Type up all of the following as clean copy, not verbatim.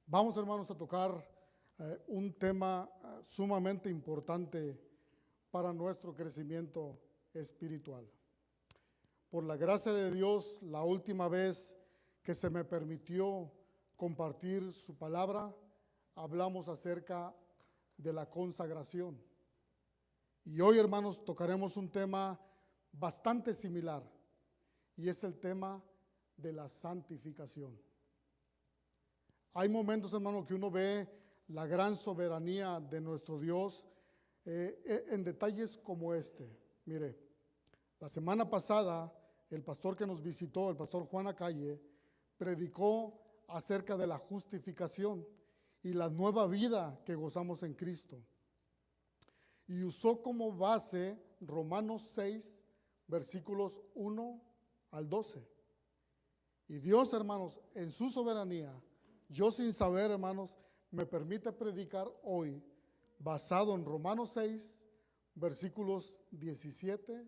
Vamos, hermanos, a tocar un tema sumamente importante para nuestro crecimiento espiritual. Por la gracia de Dios, la última vez que se me permitió compartir su palabra, hablamos acerca de la consagración. Y hoy, hermanos, tocaremos un tema bastante similar, y es el tema de la santificación. Hay momentos, hermano, que uno ve la gran soberanía de nuestro Dios en detalles como este. Mire, la semana pasada, el pastor que nos visitó, el pastor Juan Acalle, predicó acerca de la justificación y la nueva vida que gozamos en Cristo. Y usó como base Romanos 6, versículos 1 al 12. Y Dios, hermanos, en su soberanía, yo sin saber, hermanos, me permite predicar hoy basado en Romanos 6, versículos 17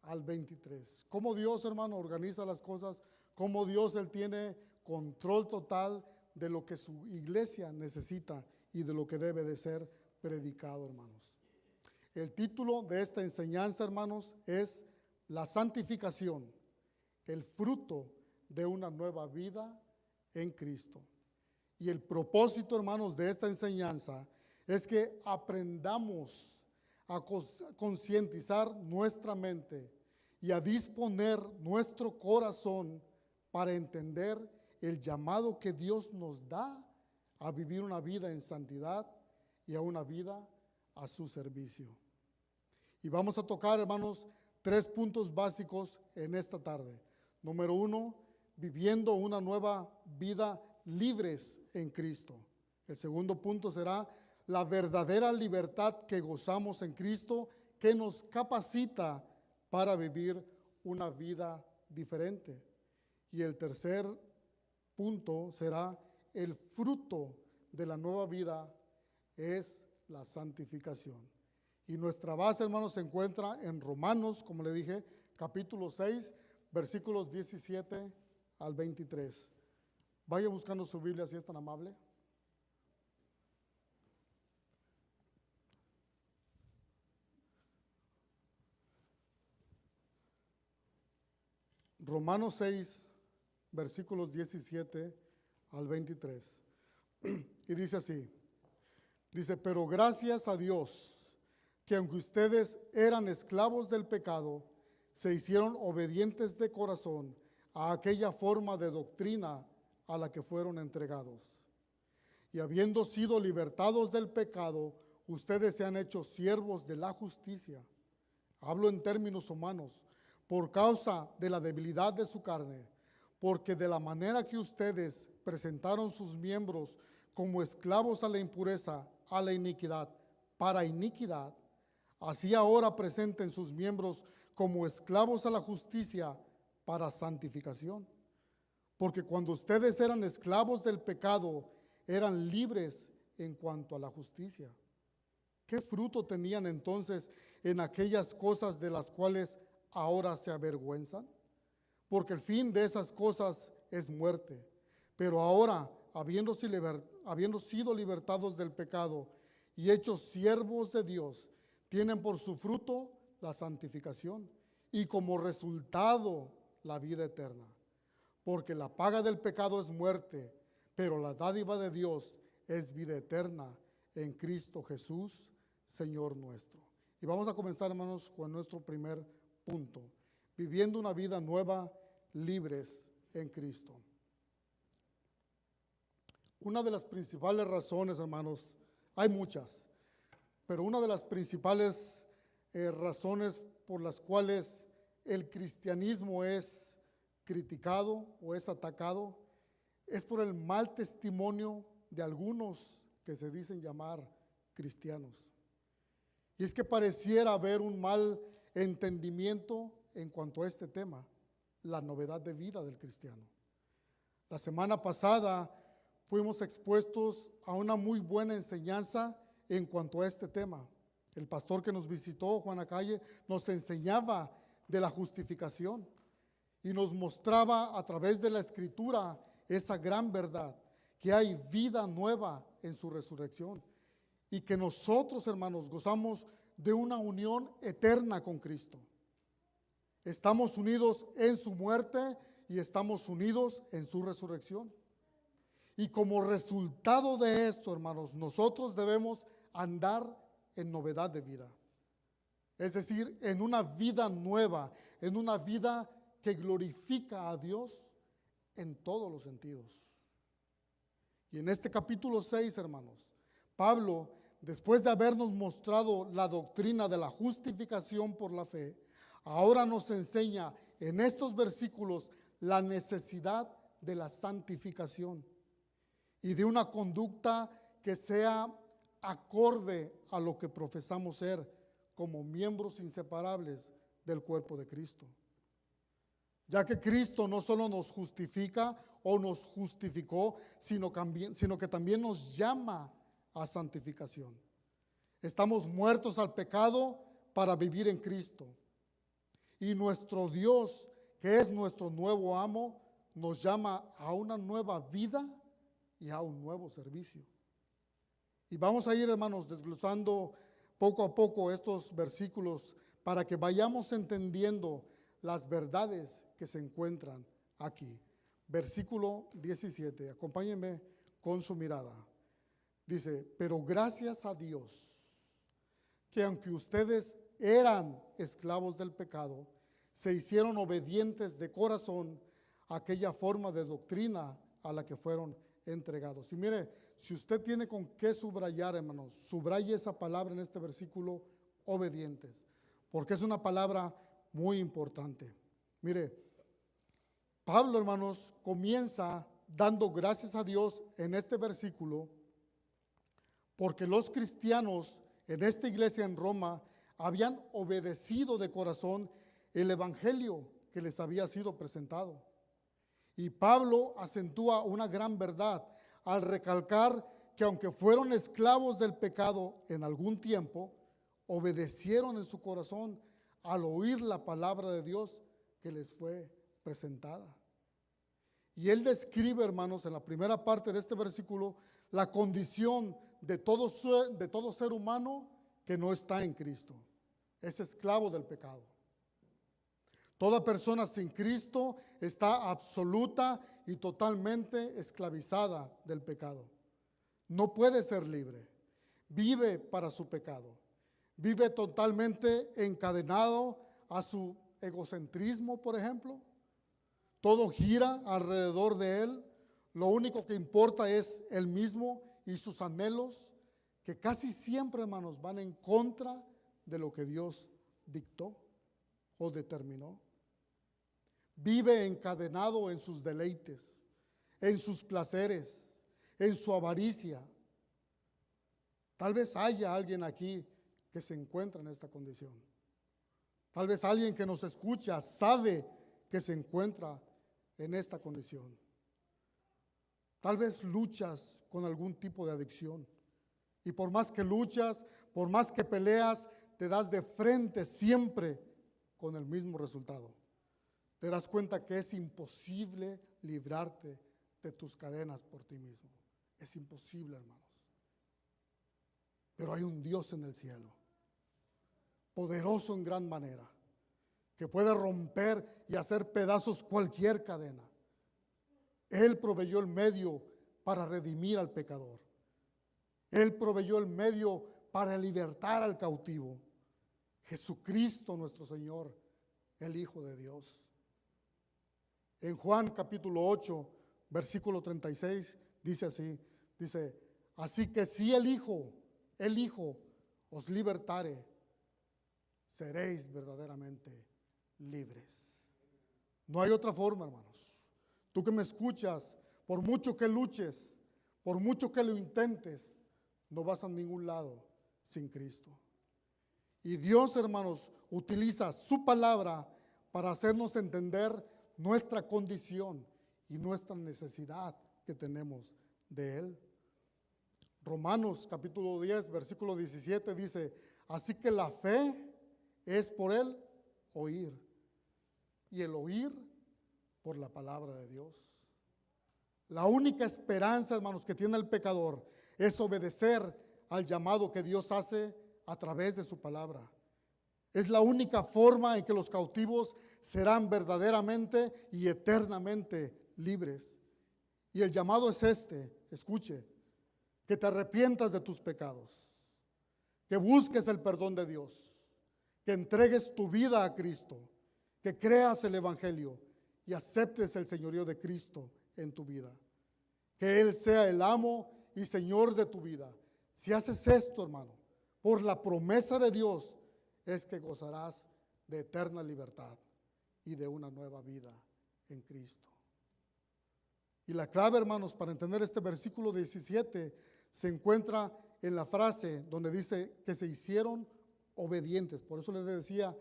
al 23. Cómo Dios, hermano, organiza las cosas, cómo Dios, Él tiene control total de lo que su iglesia necesita y de lo que debe de ser predicado, hermanos. El título de esta enseñanza, hermanos, es la santificación, el fruto de una nueva vida en Cristo. Y el propósito, hermanos, de esta enseñanza es que aprendamos a concientizar nuestra mente y a disponer nuestro corazón para entender el llamado que Dios nos da a vivir una vida en santidad y a una vida a su servicio. Y vamos a tocar, hermanos, 3 puntos básicos en esta tarde. Número 1, viviendo una nueva vida libres en Cristo. El segundo punto será la verdadera libertad que gozamos en Cristo, que nos capacita para vivir una vida diferente. Y el tercer punto será el fruto de la nueva vida es la santificación. Y nuestra base, hermanos, se encuentra en Romanos, como le dije, capítulo 6, versículos 17 al 23. Vaya buscando su Biblia si es tan amable. Romanos 6, versículos 17 al 23. Y dice así, dice, pero gracias a Dios, que aunque ustedes eran esclavos del pecado, se hicieron obedientes de corazón a aquella forma de doctrina a la que fueron entregados. Y habiendo sido libertados del pecado, ustedes se han hecho siervos de la justicia. Hablo en términos humanos, por causa de la debilidad de su carne, porque de la manera que ustedes presentaron sus miembros como esclavos a la impureza, a la iniquidad, para iniquidad, así ahora presenten sus miembros como esclavos a la justicia, para santificación. Porque cuando ustedes eran esclavos del pecado, eran libres en cuanto a la justicia. ¿Qué fruto tenían entonces en aquellas cosas de las cuales ahora se avergüenzan? Porque el fin de esas cosas es muerte. Pero ahora, habiendo sido libertados del pecado y hechos siervos de Dios, tienen por su fruto la santificación y como resultado la vida eterna. Porque la paga del pecado es muerte, pero la dádiva de Dios es vida eterna en Cristo Jesús, Señor nuestro. Y vamos a comenzar, hermanos, con nuestro primer punto. Viviendo una vida nueva, libres en Cristo. Una de las principales razones, hermanos, hay muchas, pero una de las principales razones por las cuales el cristianismo es criticado o es atacado, es por el mal testimonio de algunos que se dicen llamar cristianos. Y es que pareciera haber un mal entendimiento en cuanto a este tema, la novedad de vida del cristiano. La semana pasada fuimos expuestos a una muy buena enseñanza en cuanto a este tema. El pastor que nos visitó, Juan Acalle, nos enseñaba de la justificación y nos mostraba a través de la Escritura esa gran verdad, que hay vida nueva en su resurrección y que nosotros, hermanos, gozamos de una unión eterna con Cristo. Estamos unidos en su muerte y estamos unidos en su resurrección. Y como resultado de esto, hermanos, nosotros debemos andar en novedad de vida. Es decir, en una vida nueva, en una vida que glorifica a Dios en todos los sentidos. Y en este capítulo 6, hermanos, Pablo, después de habernos mostrado la doctrina de la justificación por la fe, ahora nos enseña en estos versículos la necesidad de la santificación y de una conducta que sea acorde a lo que profesamos ser como miembros inseparables del cuerpo de Cristo. Ya que Cristo no solo nos justifica o nos justificó, sino que también nos llama a santificación. Estamos muertos al pecado para vivir en Cristo. Y nuestro Dios, que es nuestro nuevo amo, nos llama a una nueva vida y a un nuevo servicio. Y vamos a ir, hermanos, desglosando poco a poco estos versículos para que vayamos entendiendo las verdades que se encuentran aquí. Versículo 17, acompáñenme con su mirada. Dice, pero gracias a Dios, que aunque ustedes eran esclavos del pecado, se hicieron obedientes de corazón a aquella forma de doctrina a la que fueron entregados. Y mire, si usted tiene con qué subrayar, hermanos, subraye esa palabra en este versículo, obedientes, porque es una palabra muy importante. Mire, Pablo, hermanos, comienza dando gracias a Dios en este versículo, porque los cristianos en esta iglesia en Roma habían obedecido de corazón el evangelio que les había sido presentado. Y Pablo acentúa una gran verdad al recalcar que aunque fueron esclavos del pecado en algún tiempo, obedecieron en su corazón al oír la palabra de Dios que les fue presentada. Y él describe, hermanos, en la primera parte de este versículo, la condición de todo ser humano que no está en Cristo. Es esclavo del pecado. Toda persona sin Cristo está absoluta y totalmente esclavizada del pecado. No puede ser libre. Vive para su pecado. Vive totalmente encadenado a su egocentrismo, por ejemplo. Todo gira alrededor de él. Lo único que importa es él mismo y sus anhelos, que casi siempre, hermanos, van en contra de lo que Dios dictó o determinó. Vive encadenado en sus deleites, en sus placeres, en su avaricia. Tal vez haya alguien aquí que se encuentra en esta condición. Tal vez alguien que nos escucha sabe que se encuentra en esta condición. Tal vez luchas con algún tipo de adicción. Y por más que luchas, por más que peleas, te das de frente siempre con el mismo resultado. Te das cuenta que es imposible librarte de tus cadenas por ti mismo. Es imposible, hermanos. Pero hay un Dios en el cielo, poderoso en gran manera, que puede romper y hacer pedazos cualquier cadena. Él proveyó el medio para redimir al pecador. Él proveyó el medio para libertar al cautivo. Jesucristo nuestro Señor, el Hijo de Dios. En Juan capítulo 8, versículo 36, dice así, dice, así que si el Hijo os libertare, seréis verdaderamente libres. No hay otra forma, hermanos. Tú que me escuchas, por mucho que luches, por mucho que lo intentes, no vas a ningún lado sin Cristo. Y Dios, hermanos, utiliza su palabra para hacernos entender nuestra condición y nuestra necesidad que tenemos de Él. Romanos capítulo 10, versículo 17 dice, así que la fe es por el oír, y el oír por la palabra de Dios. La única esperanza, hermanos, que tiene el pecador es obedecer al llamado que Dios hace a través de su palabra. Es la única forma en que los cautivos serán verdaderamente y eternamente libres. Y el llamado es este, escuche, que te arrepientas de tus pecados, que busques el perdón de Dios, que entregues tu vida a Cristo, que creas el Evangelio y aceptes el señorío de Cristo en tu vida. Que Él sea el amo y Señor de tu vida. Si haces esto, hermano, por la promesa de Dios, es que gozarás de eterna libertad y de una nueva vida en Cristo. Y la clave, hermanos, para entender este versículo 17 se encuentra en la frase donde dice que se hicieron obedientes. Por eso les decía,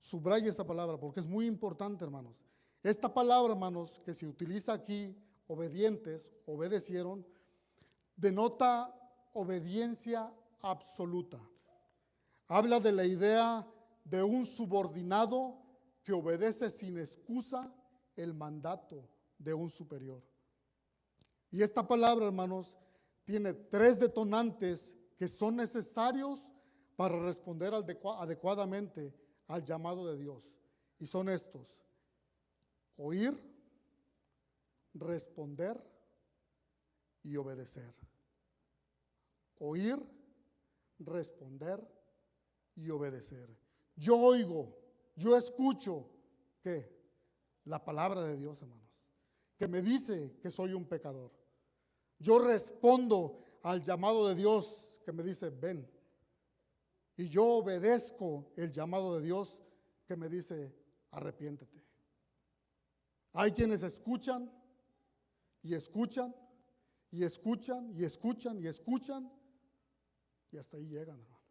subraye esa palabra porque es muy importante, hermanos. Esta palabra, hermanos, que se utiliza aquí, obedientes, obedecieron, denota obediencia absoluta. Habla de la idea de un subordinado que obedece sin excusa el mandato de un superior. Y esta palabra, hermanos, tiene 3 detonantes que son necesarios para responder adecuadamente al llamado de Dios. Y son estos: oír, responder y obedecer. Oír, responder y obedecer. Yo oigo, yo escucho, ¿qué? La palabra de Dios, hermanos, que me dice que soy un pecador. Yo respondo al llamado de Dios que me dice, ven. Y yo obedezco el llamado de Dios que me dice, arrepiéntete. Hay quienes escuchan y escuchan y escuchan y escuchan y escuchan y hasta ahí llegan, hermano.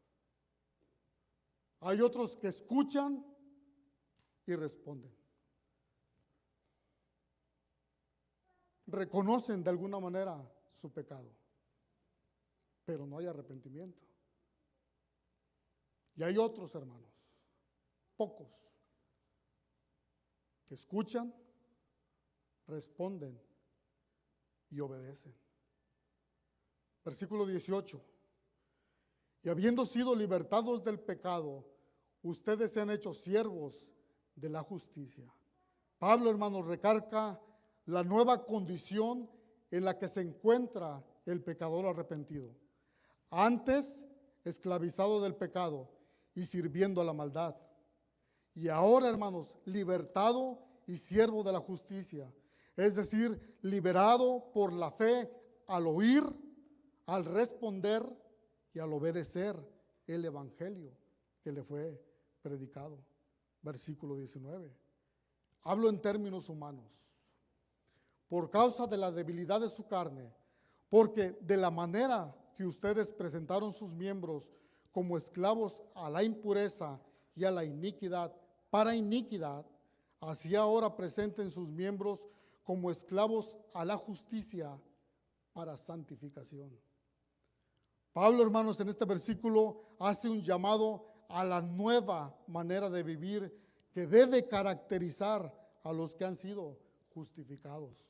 Hay otros que escuchan y responden. Reconocen de alguna manera su pecado, pero no hay arrepentimiento. Y hay otros, hermanos, pocos, que escuchan, responden y obedecen. Versículo 18. Y habiendo sido libertados del pecado, ustedes se han hecho siervos de la justicia. Pablo, hermanos, recarga la nueva condición en la que se encuentra el pecador arrepentido. Antes, esclavizado del pecado y sirviendo a la maldad. Y ahora, hermanos, libertado y siervo de la justicia. Es decir, liberado por la fe al oír, al responder y al obedecer el evangelio que le fue predicado. Versículo 19. Hablo en términos humanos. Por causa de la debilidad de su carne, porque de la manera que ustedes presentaron sus miembros como esclavos a la impureza y a la iniquidad, para iniquidad, así ahora presenten sus miembros como esclavos a la justicia, para santificación. Pablo, hermanos, en este versículo hace un llamado a la nueva manera de vivir que debe caracterizar a los que han sido justificados.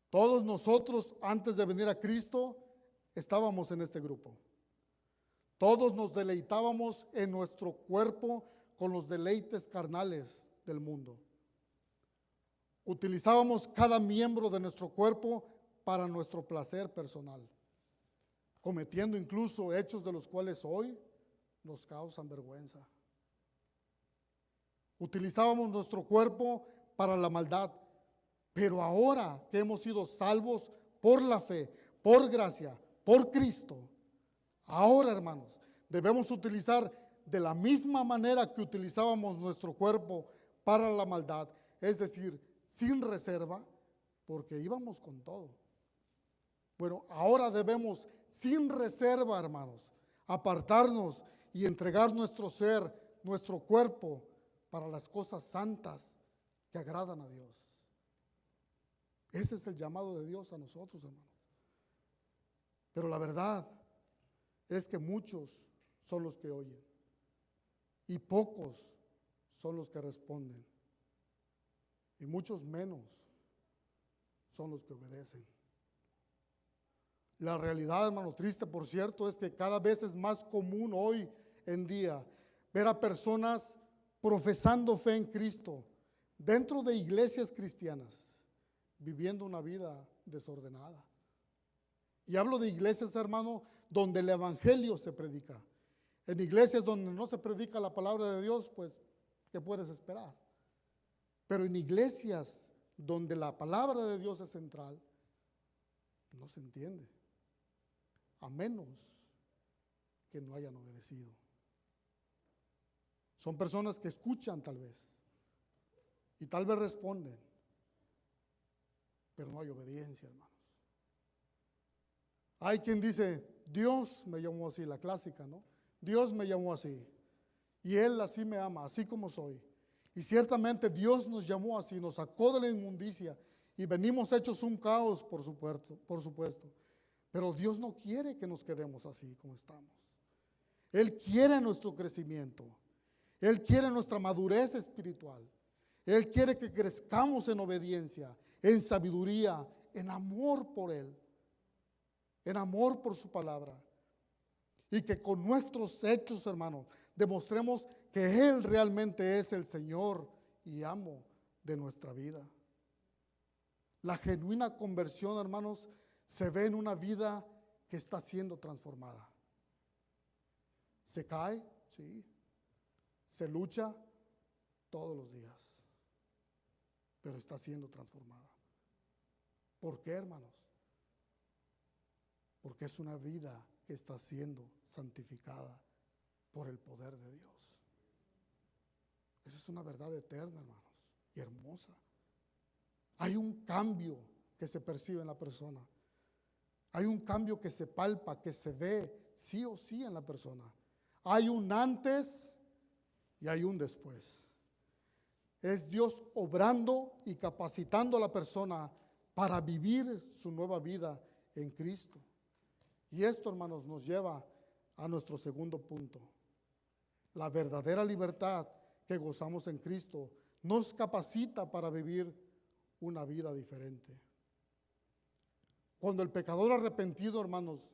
Todos nosotros, antes de venir a Cristo, estábamos en este grupo. Todos nos deleitábamos en nuestro cuerpo con los deleites carnales del mundo. Utilizábamos cada miembro de nuestro cuerpo para nuestro placer personal, cometiendo incluso hechos de los cuales hoy nos causan vergüenza. Utilizábamos nuestro cuerpo para la maldad, pero ahora que hemos sido salvos por la fe, por gracia, por Cristo, ahora, hermanos, debemos utilizar de la misma manera que utilizábamos nuestro cuerpo para la maldad, es decir, sin reserva, porque íbamos con todo. Bueno, ahora debemos, sin reserva, hermanos, apartarnos y entregar nuestro ser, nuestro cuerpo, para las cosas santas que agradan a Dios. Ese es el llamado de Dios a nosotros, hermanos. Pero la verdad es que muchos son los que oyen y pocos son los que responden. Y muchos menos son los que obedecen. La realidad, hermano, triste por cierto, es que cada vez es más común hoy en día ver a personas profesando fe en Cristo dentro de iglesias cristianas, viviendo una vida desordenada. Y hablo de iglesias, hermano, donde el evangelio se predica. En iglesias donde no se predica la palabra de Dios, pues, ¿qué puedes esperar? Pero en iglesias donde la palabra de Dios es central, no se entiende, a menos que no hayan obedecido. Son personas que escuchan tal vez, y tal vez responden, pero no hay obediencia, hermanos. Hay quien dice, Dios me llamó así, la clásica, ¿no? Dios me llamó así, y Él así me ama, así como soy. Y ciertamente Dios nos llamó así, nos sacó de la inmundicia, y venimos hechos un caos, por supuesto. Pero Dios no quiere que nos quedemos así como estamos. Él quiere nuestro crecimiento. Él quiere nuestra madurez espiritual. Él quiere que crezcamos en obediencia, en sabiduría, en amor por Él, en amor por su palabra. Y que con nuestros hechos, hermanos, demostremos que Él realmente es el Señor y amo de nuestra vida. La genuina conversión, hermanos, se ve en una vida que está siendo transformada. Se cae, sí. Se lucha todos los días, pero está siendo transformada. ¿Por qué, hermanos? Porque es una vida que está siendo santificada por el poder de Dios. Esa es una verdad eterna, hermanos, y hermosa. Hay un cambio que se percibe en la persona. Hay un cambio que se palpa, que se ve sí o sí en la persona. Hay un antes y hay un después. Es Dios obrando y capacitando a la persona para vivir su nueva vida en Cristo. Y esto, hermanos, nos lleva a nuestro segundo punto. La verdadera libertad que gozamos en Cristo nos capacita para vivir una vida diferente. Cuando el pecador arrepentido, hermanos,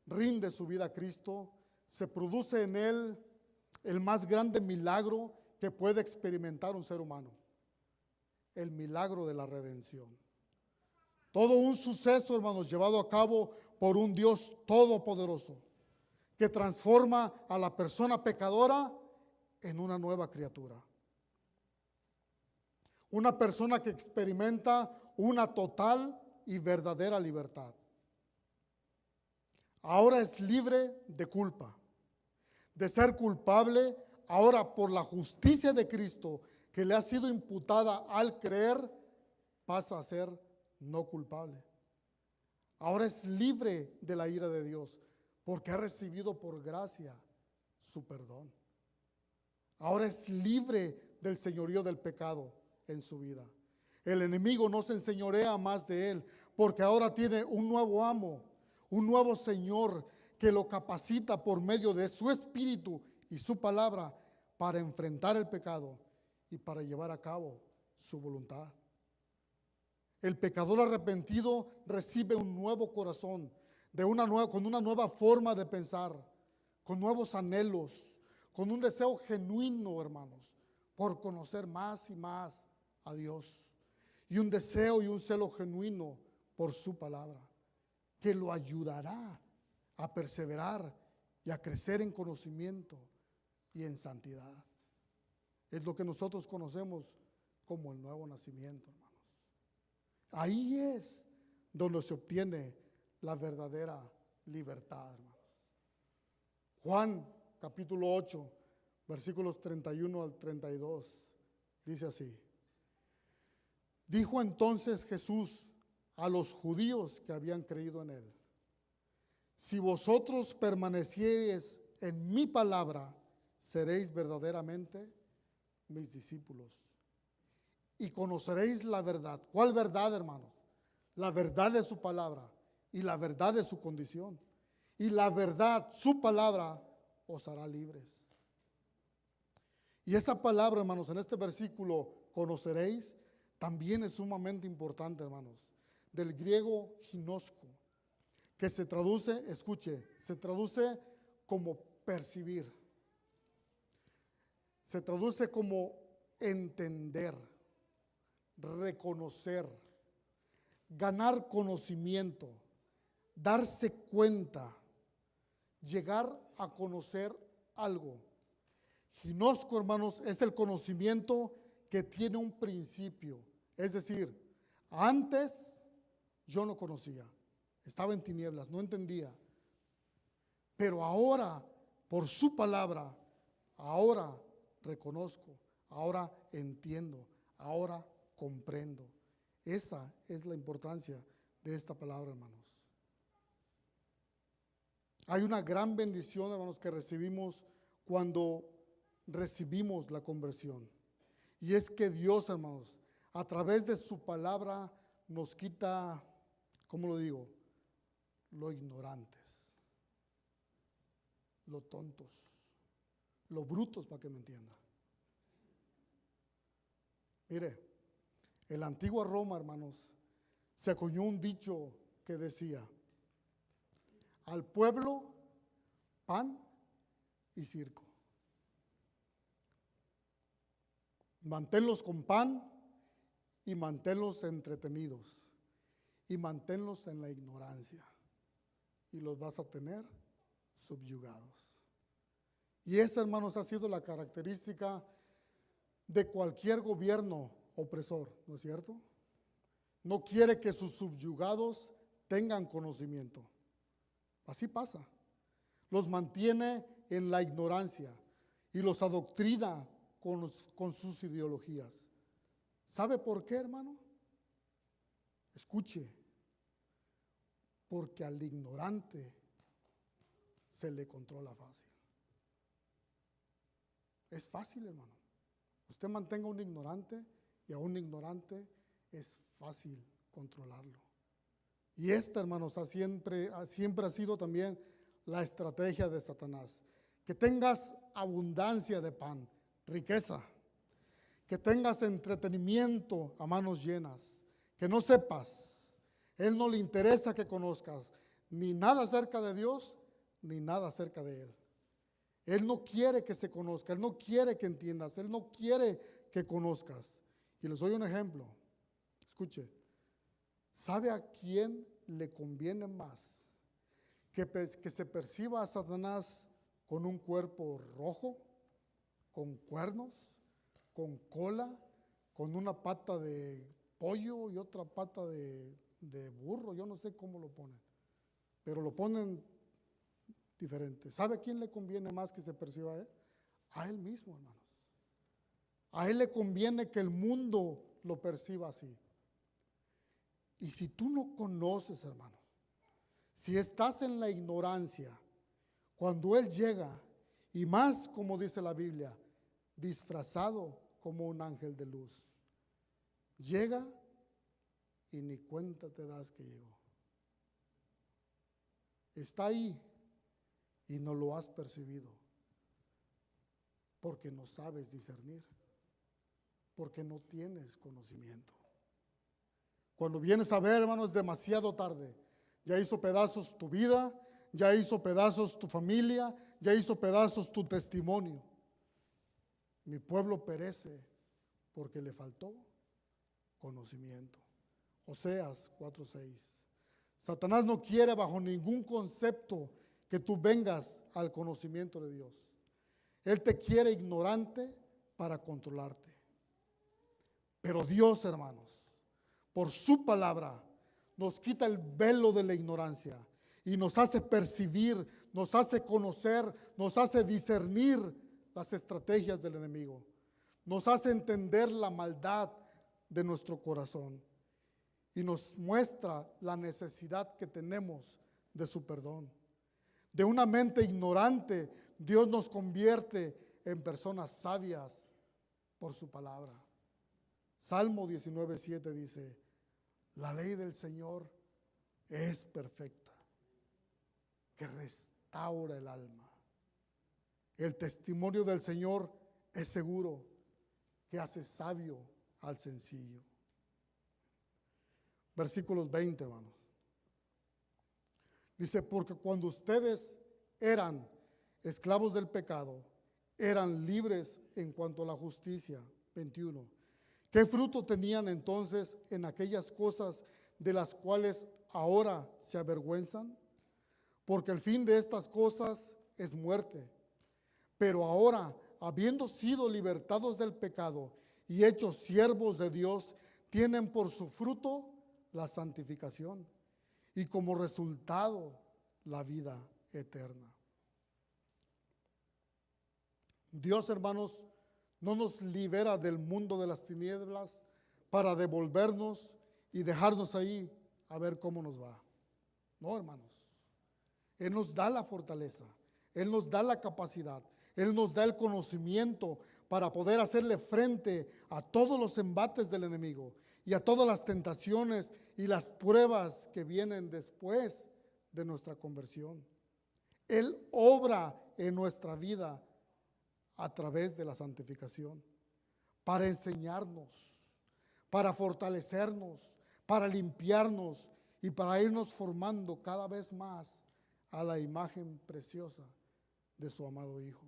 rinde su vida a Cristo, se produce en él el más grande milagro que puede experimentar un ser humano: el milagro de la redención. Todo un suceso, hermanos, llevado a cabo por un Dios todopoderoso, que transforma a la persona pecadora en una nueva criatura. Una persona que experimenta una total y verdadera libertad. Ahora es libre de culpa, de ser culpable. Ahora, por la justicia de Cristo que le ha sido imputada al creer, pasa a ser no culpable. Ahora es libre de la ira de Dios, porque ha recibido por gracia su perdón. Ahora es libre del señorío del pecado en su vida. El enemigo no se enseñorea más de él, porque ahora tiene un nuevo amo, un nuevo Señor que lo capacita por medio de su espíritu y su palabra para enfrentar el pecado y para llevar a cabo su voluntad. El pecador arrepentido recibe un nuevo corazón, con una nueva forma de pensar, con nuevos anhelos, con un deseo genuino, hermanos, por conocer más y más a Dios. Y un deseo y un celo genuino por su palabra, que lo ayudará a perseverar y a crecer en conocimiento y en santidad. Es lo que nosotros conocemos como el nuevo nacimiento, hermanos. Ahí es donde se obtiene la verdadera libertad, hermanos. Juan capítulo 8, versículos 31 al 32, dice así: dijo entonces Jesús a los judíos que habían creído en él: si vosotros permaneciereis en mi palabra, seréis verdaderamente mis discípulos y conoceréis la verdad. ¿Cuál verdad, hermanos? La verdad de su palabra y la verdad de su condición. Y la verdad, su palabra, os hará libres. Y esa palabra, hermanos, en este versículo, conoceréis, también es sumamente importante, hermanos. del griego ginosco, que se traduce, escuche, se traduce como percibir, se traduce como entender, reconocer, ganar conocimiento, darse cuenta, llegar a conocer algo. Ginosco, hermanos, es el conocimiento que tiene un principio. Es decir, antes yo no conocía, estaba en tinieblas, no entendía. Pero ahora, por su palabra, ahora reconozco, ahora entiendo, ahora comprendo. Esa es la importancia de esta palabra, hermanos. Hay una gran bendición, hermanos, que recibimos cuando recibimos la conversión. Y es que Dios, hermanos, a través de su palabra nos quita, ¿cómo lo digo? Lo ignorantes, lo tontos, lo brutos, para que me entienda. Mire, en la antigua Roma, hermanos, se acuñó un dicho que decía: al pueblo, pan y circo. Manténlos con pan y manténlos entretenidos y manténlos en la ignorancia y los vas a tener subyugados. Y esa, hermanos, ha sido la característica de cualquier gobierno opresor, ¿no es cierto? No quiere que sus subyugados tengan conocimiento. Así pasa. Los mantiene en la ignorancia y los adoctrina con sus ideologías. ¿Sabe por qué, hermano? Escuche. Porque al ignorante se le controla fácil. Es fácil, hermano. Usted mantenga a un ignorante y a un ignorante es fácil controlarlo. Y esta, hermanos, siempre ha sido también la estrategia de Satanás. Que tengas abundancia de pan, riqueza. Que tengas entretenimiento a manos llenas. Que no sepas. Él no le interesa que conozcas ni nada acerca de Dios, ni nada acerca de Él. Él no quiere que se conozca, Él no quiere que entiendas, Él no quiere que conozcas. Y les doy un ejemplo. Escuche, ¿sabe a quién le conviene más que se perciba a Satanás con un cuerpo rojo, con cuernos, con cola, con una pata de pollo y otra pata de burro? Yo no sé cómo lo ponen, pero lo ponen diferente. ¿Sabe a quién le conviene más que se perciba a él? A él mismo, hermanos. A él le conviene que el mundo lo perciba así. Y si tú no conoces, hermano, si estás en la ignorancia, cuando él llega, y más como dice la Biblia, disfrazado como un ángel de luz, llega y ni cuenta te das que llegó. Está ahí y no lo has percibido porque no sabes discernir, porque no tienes conocimiento. Cuando vienes a ver, hermano, es demasiado tarde. Ya hizo pedazos tu vida, ya hizo pedazos tu familia, ya hizo pedazos tu testimonio. Mi pueblo perece porque le faltó conocimiento. Oseas 4:6. Satanás no quiere bajo ningún concepto que tú vengas al conocimiento de Dios. Él te quiere ignorante para controlarte. Pero Dios, hermanos, por su palabra, nos quita el velo de la ignorancia y nos hace percibir, nos hace conocer, nos hace discernir las estrategias del enemigo. Nos hace entender la maldad de nuestro corazón y nos muestra la necesidad que tenemos de su perdón. De una mente ignorante, Dios nos convierte en personas sabias por su palabra. Salmo 19:7 dice: la ley del Señor es perfecta, que restaura el alma. El testimonio del Señor es seguro, que hace sabio al sencillo. versículos 20, hermanos. Dice, porque cuando ustedes eran esclavos del pecado, eran libres en cuanto a la justicia. 21. ¿Qué fruto tenían entonces en aquellas cosas de las cuales ahora se avergüenzan? Porque el fin de estas cosas es muerte. Pero ahora, habiendo sido libertados del pecado y hechos siervos de Dios, tienen por su fruto la santificación y como resultado la vida eterna. Dios, hermanos, no nos libera del mundo de las tinieblas para devolvernos y dejarnos ahí a ver cómo nos va. No, hermanos. Él nos da la fortaleza, Él nos da la capacidad, Él nos da el conocimiento para poder hacerle frente a todos los embates del enemigo y a todas las tentaciones y las pruebas que vienen después de nuestra conversión. Él obra en nuestra vida a través de la santificación para enseñarnos, para fortalecernos, para limpiarnos y para irnos formando cada vez más a la imagen preciosa de su amado Hijo.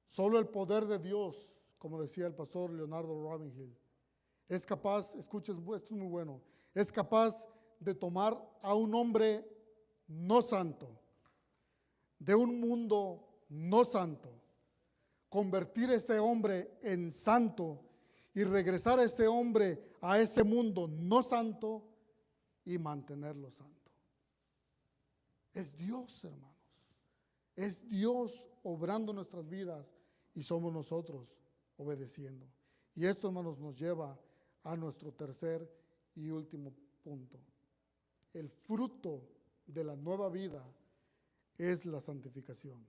Solo el poder de Dios, como decía el pastor Leonardo Ravenhill, es capaz, escuchen, esto es muy bueno, es capaz de tomar a un hombre no santo, de un mundo no santo, convertir ese hombre en santo y regresar a ese hombre a ese mundo no santo y mantenerlo santo. Es Dios, hermanos. Es Dios obrando nuestras vidas y somos nosotros obedeciendo. Y esto, hermanos, nos lleva a nuestro tercer y último punto. El fruto de la nueva vida es la santificación.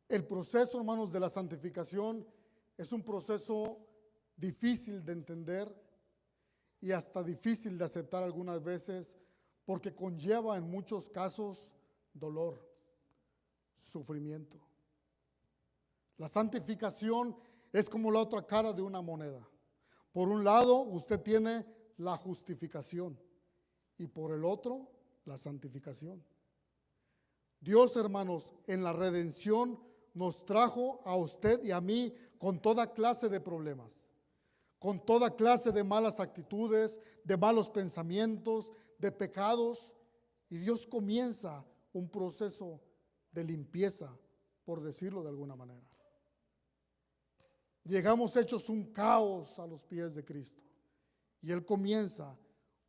El proceso, hermanos, de la santificación es un proceso difícil de entender y hasta difícil de aceptar algunas veces, porque conlleva en muchos casos dolor, sufrimiento. La santificación es como la otra cara de una moneda. Por un lado, usted tiene la justificación y por el otro, la santificación. Dios, hermanos, en la redención nos trajo a usted y a mí con toda clase de problemas, con toda clase de malas actitudes, de malos pensamientos, de pecados, y Dios comienza un proceso de limpieza, por decirlo de alguna manera. Llegamos hechos un caos a los pies de Cristo, y Él comienza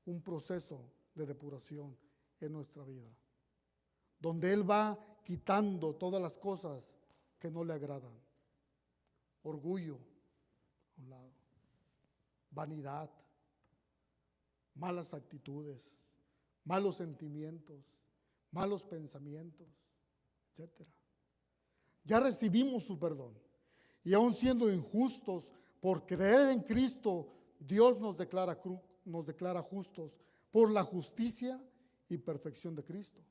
un proceso de depuración en nuestra vida, donde Él va quitando todas las cosas que no le agradan. Orgullo, a un lado, vanidad, malas actitudes, malos sentimientos, malos pensamientos, etc. Ya recibimos su perdón y aun siendo injustos por creer en Cristo, Dios nos declara justos por la justicia y perfección de Cristo.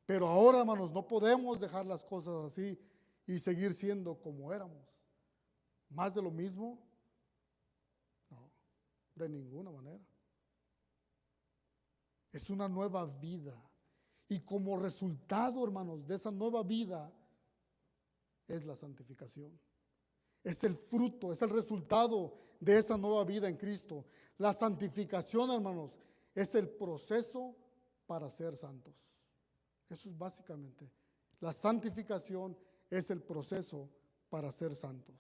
Pero ahora, hermanos, no podemos dejar las cosas así y seguir siendo como éramos. ¿Más de lo mismo? No, de ninguna manera. Es una nueva vida. Y como resultado, hermanos, de esa nueva vida es la santificación. Es el fruto, es el resultado de esa nueva vida en Cristo. La santificación, hermanos, es el proceso para ser santos. Eso es básicamente. La santificación es el proceso para ser santos.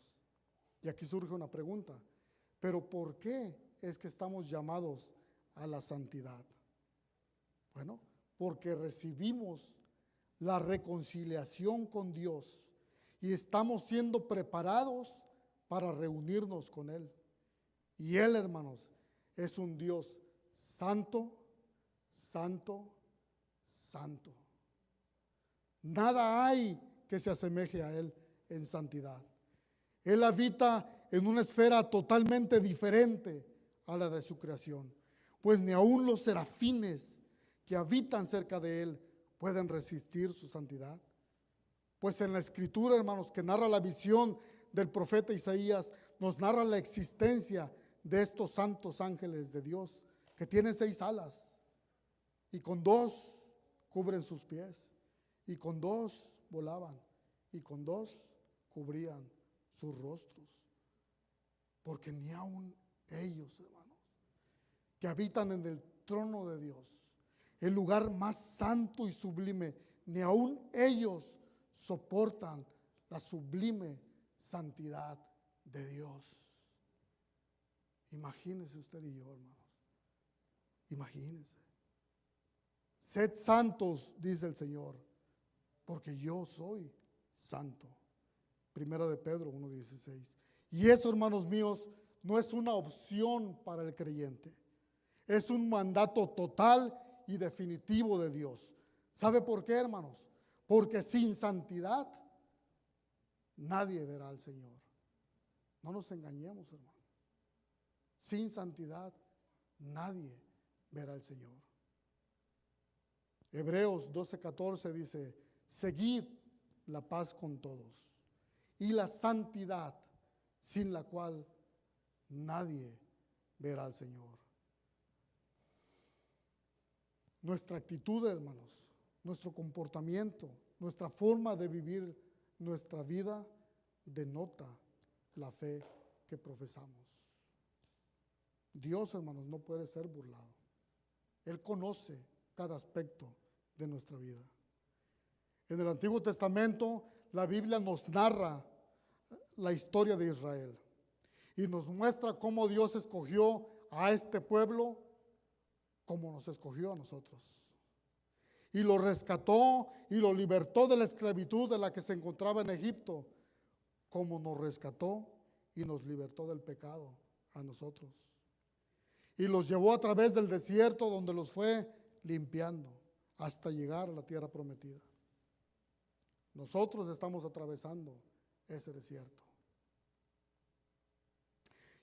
Y aquí surge una pregunta. ¿Pero por qué es que estamos llamados a la santidad? Bueno, porque recibimos la reconciliación con Dios y estamos siendo preparados para reunirnos con Él. Y Él, hermanos, es un Dios santo, santo, santo. Nada hay que se asemeje a Él en santidad. Él habita en una esfera totalmente diferente a la de su creación, pues ni aun los serafines que habitan cerca de Él pueden resistir su santidad. Pues en la escritura, hermanos, que narra la visión del profeta Isaías, nos narra la existencia de estos santos ángeles de Dios que tienen 6 alas y con 2 cubren sus pies y con 2 volaban y con 2 cubrían sus rostros. Porque ni aun ellos, hermanos, que habitan en el trono de Dios, el lugar más santo y sublime, ni aun ellos soportan la sublime santidad de Dios. Imagínese usted y yo, hermanos. Imagínese. Sed santos, dice el Señor, porque yo soy santo. Primera de Pedro 1:16. Y eso, hermanos míos, no es una opción para el creyente. Es un mandato total y definitivo de Dios. ¿Sabe por qué, hermanos? Porque sin santidad nadie verá al Señor. No nos engañemos, hermanos. Sin santidad nadie verá al Señor. Hebreos 12:14 dice: seguid la paz con todos y la santidad, sin la cual nadie verá al Señor. Nuestra actitud, hermanos, nuestro comportamiento, nuestra forma de vivir nuestra vida denota la fe que profesamos. Dios, hermanos, no puede ser burlado. Él conoce cada aspecto de nuestra vida. En el Antiguo Testamento, la Biblia nos narra la historia de Israel y nos muestra cómo Dios escogió a este pueblo como nos escogió a nosotros. Y lo rescató y lo libertó de la esclavitud de la que se encontraba en Egipto, como nos rescató y nos libertó del pecado a nosotros. Y los llevó a través del desierto, donde los fue limpiando hasta llegar a la tierra prometida. Nosotros estamos atravesando ese desierto.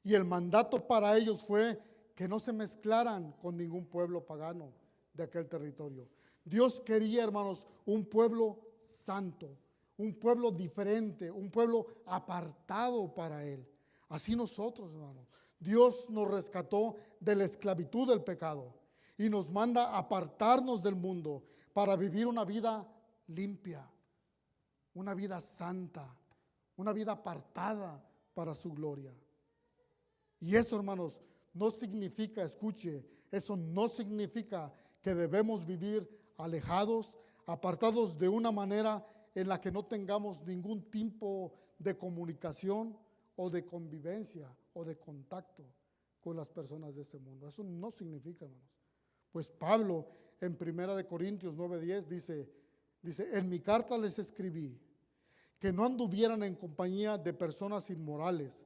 Y el mandato para ellos fue que no se mezclaran con ningún pueblo pagano de aquel territorio. Dios quería, hermanos, un pueblo santo, un pueblo diferente, un pueblo apartado para Él. Así nosotros, hermanos, Dios nos rescató de la esclavitud del pecado y nos manda apartarnos del mundo para vivir una vida limpia, una vida santa, una vida apartada para su gloria. Y eso, hermanos, no significa, escuche, eso no significa que debemos vivir alejados, apartados de una manera en la que no tengamos ningún tipo de comunicación o de convivencia o de contacto con las personas de este mundo. Eso no significa, hermanos. Pues Pablo en 1 Corintios 9:10 dice, en mi carta les escribí que no anduvieran en compañía de personas inmorales.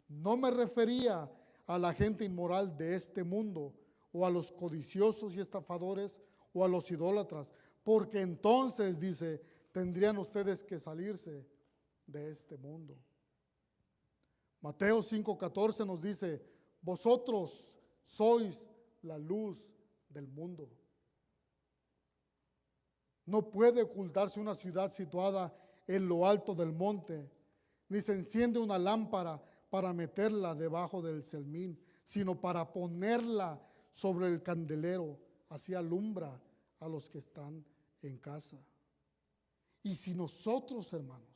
No me refería a la gente inmoral de este mundo, o a los codiciosos y estafadores, o a los idólatras, porque entonces, dice, tendrían ustedes que salirse de este mundo. Mateo 5:14 nos dice, vosotros sois la luz del mundo. No puede ocultarse una ciudad situada en lo alto del monte, ni se enciende una lámpara para meterla debajo del celmín, sino para ponerla sobre el candelero, así alumbra a los que están en casa. Y si nosotros, hermanos,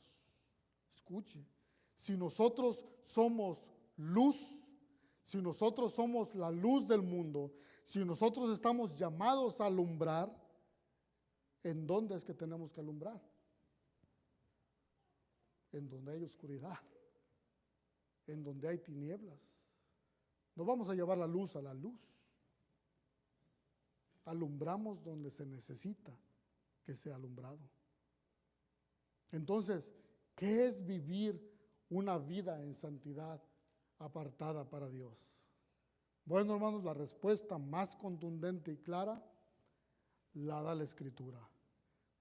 escuche, si nosotros somos luz, si nosotros somos la luz del mundo, si nosotros estamos llamados a alumbrar, ¿en dónde es que tenemos que alumbrar? En donde hay oscuridad, en donde hay tinieblas. No vamos a llevar la luz a la luz. Alumbramos donde se necesita que sea alumbrado. Entonces, ¿qué es vivir una vida en santidad apartada para Dios? Bueno, hermanos, la respuesta más contundente y clara la da la Escritura.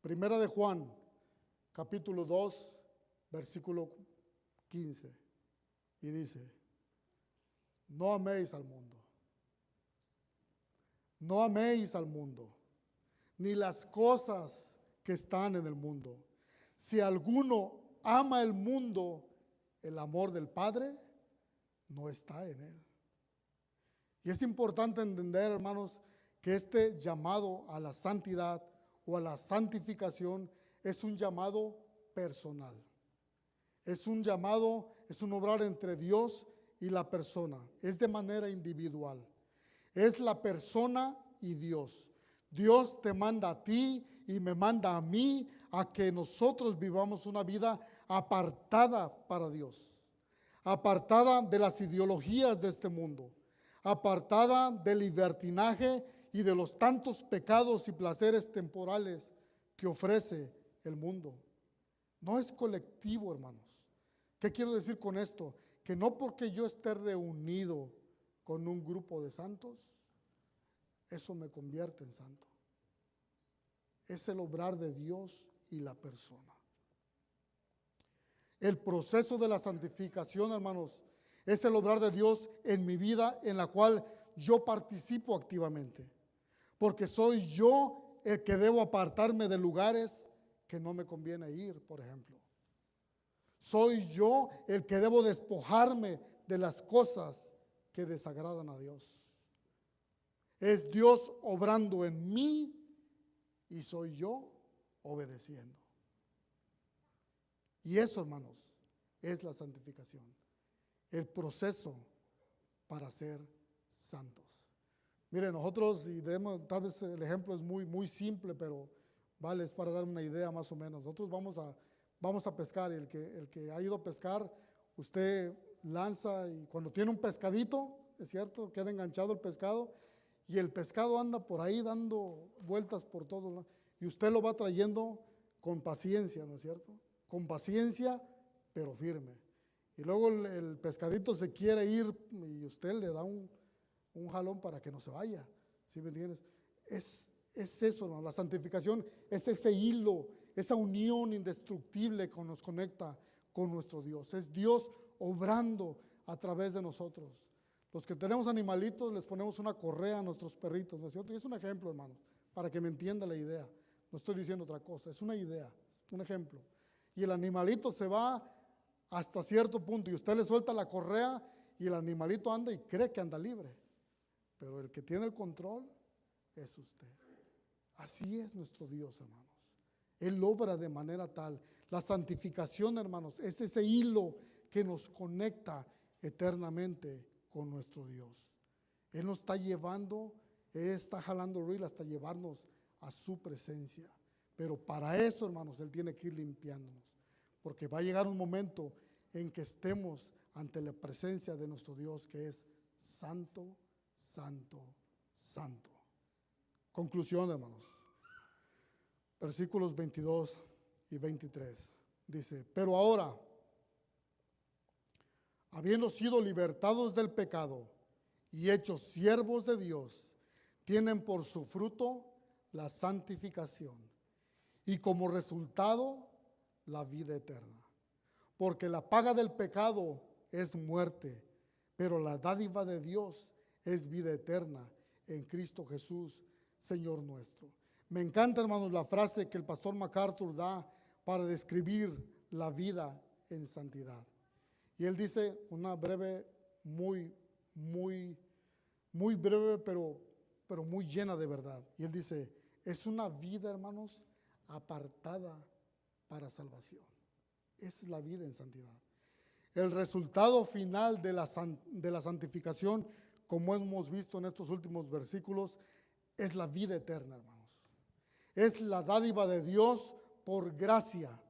Primera de Juan, capítulo 2, versículo 15. Y dice, no améis al mundo. No améis al mundo, ni las cosas que están en el mundo. Si alguno ama el mundo, el amor del Padre no está en él. Y es importante entender, hermanos, que este llamado a la santidad o a la santificación es un llamado personal. Es un llamado, es un obrar entre Dios y la persona. Es de manera individual. Es la persona y Dios. Dios te manda a ti y me manda a mí a que nosotros vivamos una vida apartada para Dios, apartada de las ideologías de este mundo, apartada del libertinaje y de los tantos pecados y placeres temporales que ofrece el mundo. No es colectivo, hermanos. ¿Qué quiero decir con esto? Que no porque yo esté reunido con un grupo de santos, eso me convierte en santo. Es el obrar de Dios y la persona. El proceso de la santificación, hermanos, es el obrar de Dios en mi vida, en la cual yo participo activamente. Porque soy yo el que debo apartarme de lugares que no me conviene ir, por ejemplo. Soy yo el que debo despojarme de las cosas que desagradan a Dios. Es Dios obrando en mí y soy yo obedeciendo. Y eso, hermanos, es la santificación. El proceso para ser santos. Miren, nosotros, y tal vez el ejemplo es muy simple, pero vale, es para dar una idea más o menos. Nosotros vamos a pescar y el que ha ido a pescar, usted lanza y cuando tiene un pescadito, es cierto, queda enganchado el pescado y el pescado anda por ahí dando vueltas por todo lado y usted lo va trayendo con paciencia, ¿no es cierto? Con paciencia, pero firme. Y luego el pescadito se quiere ir y usted le da un jalón para que no se vaya. ¿Sí me entiendes? Es eso, ¿no? La santificación es ese hilo, esa unión indestructible que nos conecta con nuestro Dios. Es Dios obrando a través de nosotros. Los que tenemos animalitos les ponemos una correa a nuestros perritos, ¿no es cierto? Y es un ejemplo, hermanos, para que me entienda la idea. No estoy diciendo otra cosa, es una idea, un ejemplo. Y el animalito se va hasta cierto punto y usted le suelta la correa y el animalito anda y cree que anda libre. Pero el que tiene el control es usted. Así es nuestro Dios, hermanos. Él obra de manera tal. La santificación, hermanos, es ese hilo que nos conecta eternamente con nuestro Dios. Él nos está llevando, Él está jalando reel hasta llevarnos a su presencia. Pero para eso, hermanos, Él tiene que ir limpiándonos. Porque va a llegar un momento en que estemos ante la presencia de nuestro Dios, que es santo, santo, santo. Conclusión, hermanos. Versículos 22 y 23. Dice, pero ahora, habiendo sido libertados del pecado y hechos siervos de Dios, tienen por su fruto la santificación y como resultado la vida eterna. Porque la paga del pecado es muerte, pero la dádiva de Dios es vida eterna en Cristo Jesús, Señor nuestro. Me encanta, hermanos, la frase que el pastor MacArthur da para describir la vida en santidad. Y él dice una breve, muy breve, pero muy llena de verdad. Y él dice, es una vida, hermanos, apartada para salvación. Esa es la vida en santidad. El resultado final de la santificación, como hemos visto en estos últimos versículos, es la vida eterna, hermanos. Es la dádiva de Dios por gracia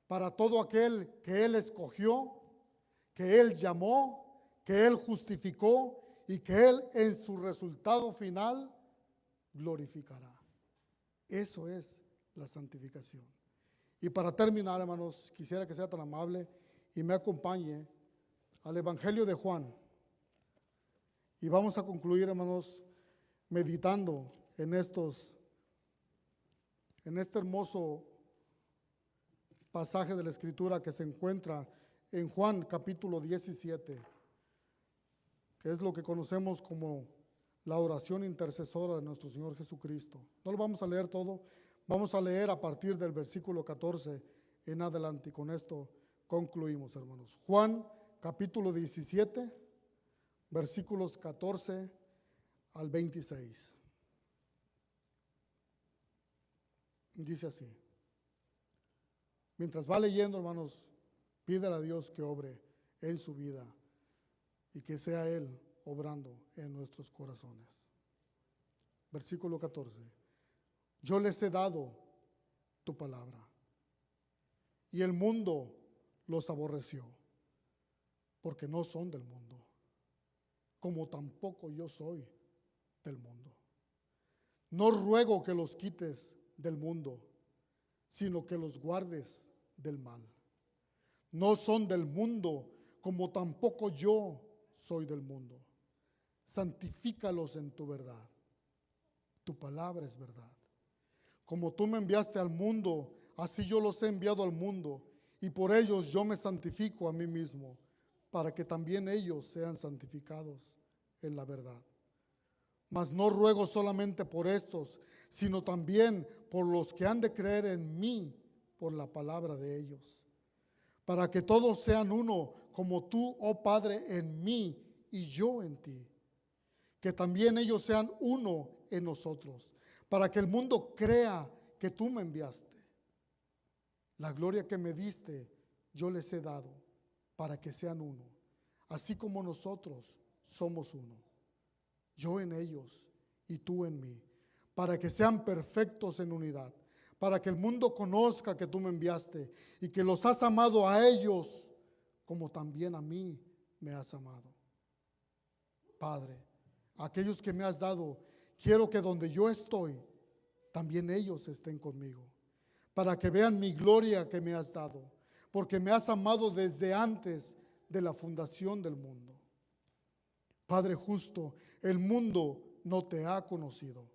para todo aquel que Él escogió, que Él llamó, que Él justificó y que Él en su resultado final glorificará. Eso es la santificación. Y para terminar, hermanos, quisiera que sea tan amable y me acompañe al Evangelio de Juan. Y vamos a concluir, hermanos, meditando en este hermoso pasaje de la Escritura que se encuentra en Juan capítulo 17, que es lo que conocemos como la oración intercesora de nuestro Señor Jesucristo. No lo vamos a leer todo, vamos a leer a partir del versículo 14 en adelante y con esto concluimos, hermanos. Juan capítulo 17, versículos 14 al 26. Dice así. Mientras va leyendo, hermanos, pídale a Dios que obre en su vida y que sea Él obrando en nuestros corazones. Versículo 14. Yo les he dado tu palabra y el mundo los aborreció, porque no son del mundo, como tampoco yo soy del mundo. No ruego que los quites del mundo, sino que los guardes del mal. No son del mundo, como tampoco yo soy del mundo. Santifícalos en tu verdad. Tu palabra es verdad. Como tú me enviaste al mundo, así yo los he enviado al mundo, y por ellos yo me santifico a mí mismo, para que también ellos sean santificados en la verdad. Mas no ruego solamente por estos, sino también por los que han de creer en mí por la palabra de ellos, para que todos sean uno, como tú, oh Padre, en mí y yo en ti, que también ellos sean uno en nosotros, para que el mundo crea que tú me enviaste. La gloria que me diste, yo les he dado, para que sean uno, así como nosotros somos uno. Yo en ellos y tú en mí, para que sean perfectos en unidad, para que el mundo conozca que tú me enviaste y que los has amado a ellos como también a mí me has amado. Padre, aquellos que me has dado, quiero que donde yo estoy, también ellos estén conmigo, para que vean mi gloria que me has dado, porque me has amado desde antes de la fundación del mundo. Padre justo, el mundo no te ha conocido,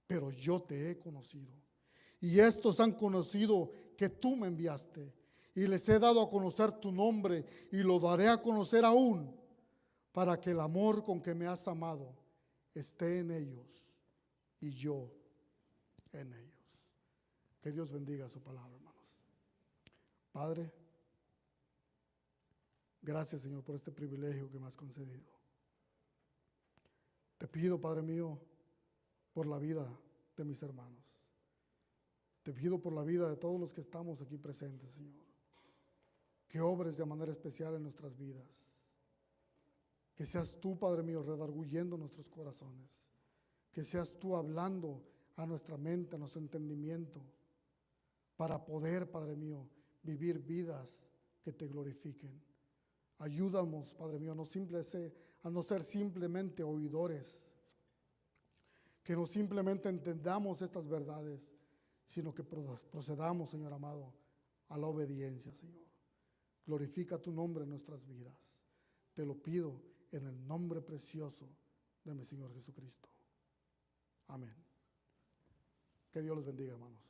pero yo te he conocido. Y estos han conocido que tú me enviaste, y les he dado a conocer tu nombre, y lo daré a conocer aún, para que el amor con que me has amado esté en ellos, y yo en ellos. Que Dios bendiga su palabra, hermanos. Padre, gracias, Señor, por este privilegio que me has concedido. Te pido, Padre mío, por la vida de mis hermanos. Te pido por la vida de todos los que estamos aquí presentes, Señor. Que obres de manera especial en nuestras vidas. Que seas tú, Padre mío, redarguyendo nuestros corazones. Que seas tú hablando a nuestra mente, a nuestro entendimiento, para poder, Padre mío, vivir vidas que te glorifiquen. Ayúdanos, Padre mío, a no ser simplemente oidores, que no simplemente entendamos estas verdades, sino que procedamos, Señor amado, a la obediencia, Señor. Glorifica tu nombre en nuestras vidas. Te lo pido en el nombre precioso de mi Señor Jesucristo. Amén. Que Dios los bendiga, hermanos.